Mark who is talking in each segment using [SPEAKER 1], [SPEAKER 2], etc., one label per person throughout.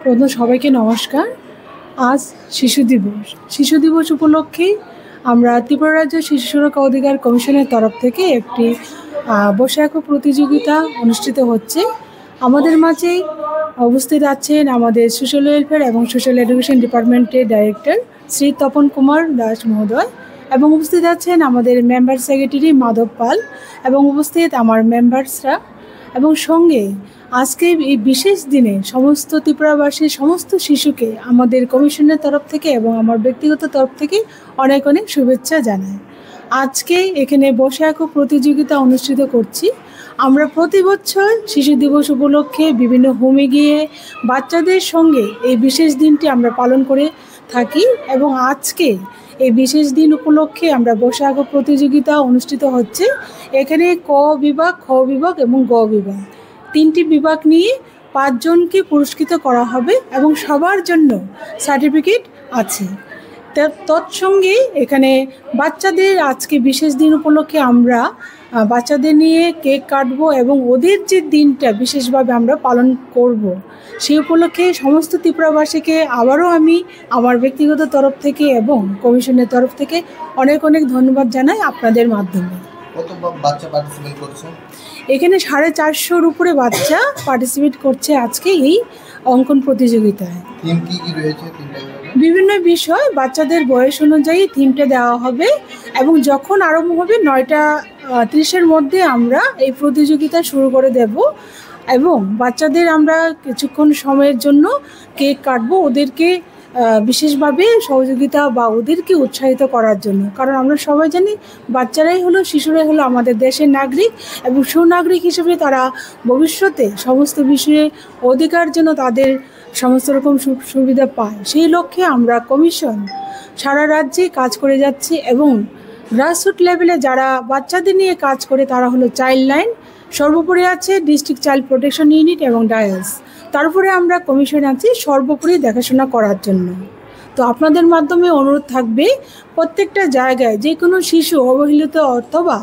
[SPEAKER 1] প্রথম সবাইকে নমস্কার। আজ শিশু দিবস উপলক্ষে আমরা ত্রিপুরা রাজ্য শিশু সুরক্ষা অধিকার কমিশনের তরফ থেকে একটি বৈশাখী প্রতিযোগিতা অনুষ্ঠিত হচ্ছে। আমাদের মাঝে উপস্থিত আছেন আমাদের সোশ্যাল ওয়েলফেয়ার এবং সোশ্যাল এডুকেশন ডিপার্টমেন্টের ডাইরেক্টর শ্রী তপন কুমার দাস মহোদয়, এবং উপস্থিত আছেন আমাদের মেম্বার সেক্রেটারি মাধব পাল, এবং উপস্থিত আমার মেম্বার্সরা, এবং সঙ্গে আজকে এই বিশেষ দিনে সমস্ত ত্রিপুরাবাসীর সমস্ত শিশুকে আমাদের কমিশনের তরফ থেকে এবং আমার ব্যক্তিগত তরফ থেকে অনেক অনেক শুভেচ্ছা জানাই। আজকে এখানে বৈশাখী প্রতিযোগিতা অনুষ্ঠিত করছি। আমরা প্রতি বছর শিশু দিবস উপলক্ষে বিভিন্ন হোমে গিয়ে বাচ্চাদের সঙ্গে এই বিশেষ দিনটি আমরা পালন করে থাকি, এবং আজকে এই বিশেষ দিন উপলক্ষে আমরা বৈশাখী প্রতিযোগিতা অনুষ্ঠিত হচ্ছে। এখানে ক বিভাগ, খ বিভাগ এবং গ বিভাগ, তিনটি বিভাগ নিয়ে 5 জনকে পুরস্কৃত করা হবে এবং সবার জন্য সার্টিফিকেট আছে। তৎসঙ্গে এখানে বাচ্চাদের আজকে বিশেষ দিন উপলক্ষে আমরা বাচ্চাদের নিয়ে কেক কাটবো এবং ওদের যে দিনটা বিশেষভাবে আমরা পালন করব, সেই উপলক্ষে সমস্ত ত্রিপুরাবাসীকে আবারও আমি আমার ব্যক্তিগত তরফ থেকে এবং কমিশনের তরফ থেকে অনেক অনেক ধন্যবাদ জানাই আপনাদের মাধ্যমে।
[SPEAKER 2] কত বাচ্চা পার্টিসিপেট করছে?
[SPEAKER 1] এখানে 450-র উপরে বাচ্চা পার্টিসিপেট করছে আজকে এই অঙ্কন প্রতিযোগিতায়।
[SPEAKER 2] থিম কি রয়েছে?
[SPEAKER 1] বিভিন্ন বিষয় বাচ্চাদের বয়স অনুযায়ী থিমটা দেওয়া হবে, এবং যখন আরম্ভ হবে 9:30-এর মধ্যে আমরা এই প্রতিযোগিতা শুরু করে দেব, এবং বাচ্চাদের আমরা কিছুক্ষণ সময়ের জন্য কেক কাটবো ওদেরকে বিশেষভাবে সহযোগিতা বা ওদেরকে উৎসাহিত করার জন্য। কারণ আমরা সবাই জানি শিশুরাই হলো আমাদের দেশের নাগরিক, এবং সুনাগরিক হিসেবে তারা ভবিষ্যতে সমস্ত বিষয়ে অধিকার জন্য তাদের সমস্ত রকম সুবিধা পায়। সেই লক্ষ্যে আমরা কমিশন সারা রাজ্যে কাজ করে যাচ্ছি, এবং গ্রাসরুট লেভেলে যারা বাচ্চাদের নিয়ে কাজ করে তারা হলো চাইল্ড লাইন, সর্বোপরি আছে ডিস্ট্রিক্ট চাইল্ড প্রোটেকশন ইউনিট এবং ডায়াস, তারপরে আমরা কমিশন আছি সর্বোপরি দেখাশোনা করার জন্য। তো আপনাদের মাধ্যমে অনুরোধ থাকবে প্রত্যেকটা জায়গায় যে কোনো শিশু অবহেলিত অথবা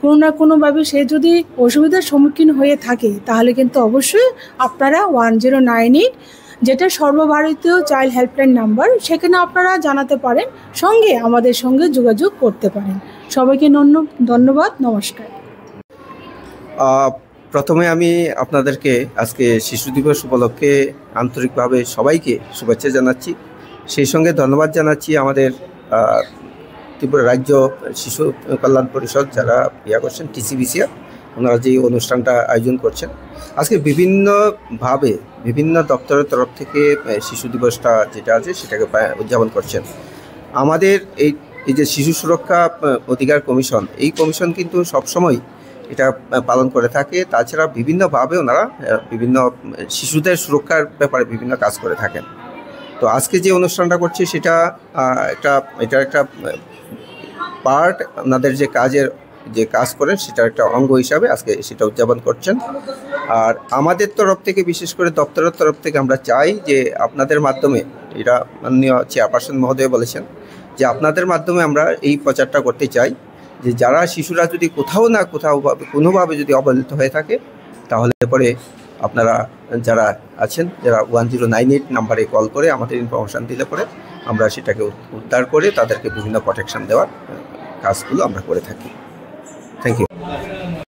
[SPEAKER 1] কোনো না কোনোভাবে সে যদি অসুবিধার সম্মুখীন হয়ে থাকে, তাহলে কিন্তু অবশ্যই আপনারা 1098, যেটা সর্বভারতীয় চাইল্ড হেল্পলাইন নাম্বার, সেখানে আপনারা জানাতে পারেন, সঙ্গে আমাদের সঙ্গে যোগাযোগ করতে পারেন। সবাইকে ধন্যবাদ, নমস্কার।
[SPEAKER 3] প্রথমে আমি আপনাদেরকে আজকে শিশু দিবস উপলক্ষে আন্তরিকভাবে সবাইকে শুভেচ্ছা জানাচ্ছি। সেই সঙ্গে ধন্যবাদ জানাচ্ছি আমাদের ত্রিপুরা রাজ্য শিশু কল্যাণ পরিষদ যারা করছেন, TCBCR, ওনারা যে অনুষ্ঠানটা আয়োজন করছেন। আজকে বিভিন্নভাবে বিভিন্ন দপ্তরের তরফ থেকে শিশু দিবসটা যেটা আছে সেটাকে উদযাপন করছেন। আমাদের এই যে শিশু সুরক্ষা অধিকার কমিশন, এই কমিশন কিন্তু সবসময় এটা পালন করে থাকে। তাছাড়া বিভিন্নভাবে ওনারা বিভিন্ন শিশুদের সুরক্ষার ব্যাপারে বিভিন্ন কাজ করে থাকেন। তো আজকে যে অনুষ্ঠানটা করছে সেটা একটা পার্ট, ওনাদের যে কাজ করেন সেটার একটা অঙ্গ হিসাবে আজকে সেটা উদযাপন করছেন। আর আমাদের তরফ থেকে, বিশেষ করে দপ্তরের তরফ থেকে আমরা চাই যে আপনাদের মাধ্যমে, এটা মাননীয় চেয়ারপারসন মহোদয় বলেছেন যে আপনাদের মাধ্যমে আমরা এই প্রচারটা করতে চাই যে যারা শিশুরা যদি কোথাও না কোনোভাবে যদি অবহেলিত হয়ে থাকে, তাহলে পরে আপনারা যারা আছেন, যারা 1098 নাম্বারে কল করে আমাদের ইনফরমেশান দিলে পরে আমরা সেটাকে উদ্ধার করে তাদেরকে বিভিন্ন প্রোটেকশন দেওয়ার কাজগুলো আমরা করে থাকি। Thank you.